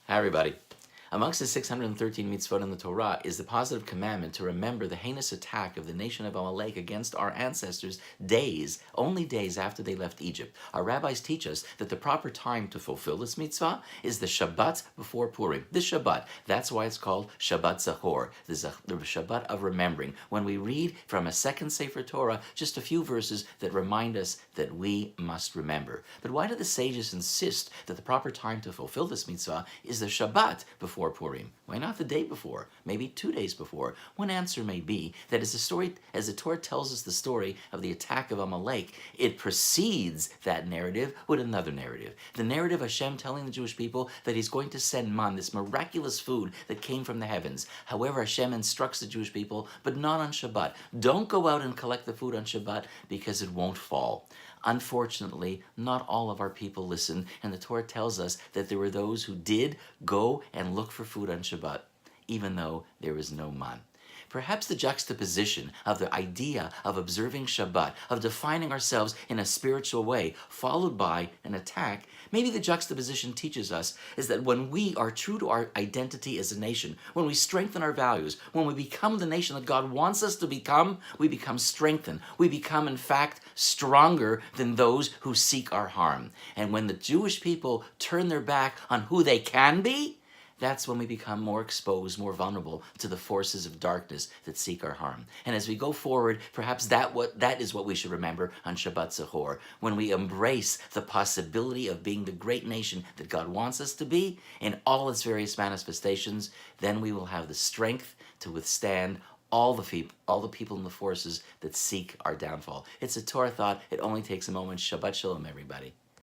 Hi, everybody. Amongst the 613 mitzvot in the Torah is the positive commandment to remember the heinous attack of the nation of Amalek against our ancestors only days after they left Egypt. Our rabbis teach us that the proper time to fulfill this mitzvah is the Shabbat before Purim. This Shabbat, that's why it's called Shabbat Zachor, the Shabbat of remembering, when we read from a second Sefer Torah just a few verses that remind us that we must remember. But why do the sages insist that the proper time to fulfill this mitzvah is the Shabbat before Purim? Why not the day before? Maybe 2 days before? One answer may be that as the Torah tells us the story of the attack of Amalek, it precedes that narrative with another narrative. The narrative of Hashem telling the Jewish people that he's going to send man, this miraculous food that came from the heavens. However, Hashem instructs the Jewish people, but not on Shabbat. Don't go out and collect the food on Shabbat because it won't fall. Unfortunately, not all of our people listen, and the Torah tells us that there were those who did go and look for food on Shabbat, even though there was no man. Perhaps the juxtaposition of the idea of observing Shabbat, of defining ourselves in a spiritual way, followed by an attack, maybe the juxtaposition teaches us is that when we are true to our identity as a nation, when we strengthen our values, when we become the nation that God wants us to become, we become strengthened. We become, in fact, stronger than those who seek our harm. And when the Jewish people turn their back on who they can be, that's when we become more exposed, more vulnerable to the forces of darkness that seek our harm. And as we go forward, perhaps that is what we should remember on Shabbat Zachor, when we embrace the possibility of being the great nation that God wants us to be in all its various manifestations. Then we will have the strength to withstand all the people and the forces that seek our downfall. It's a Torah thought. It only takes a moment. Shabbat Shalom, everybody.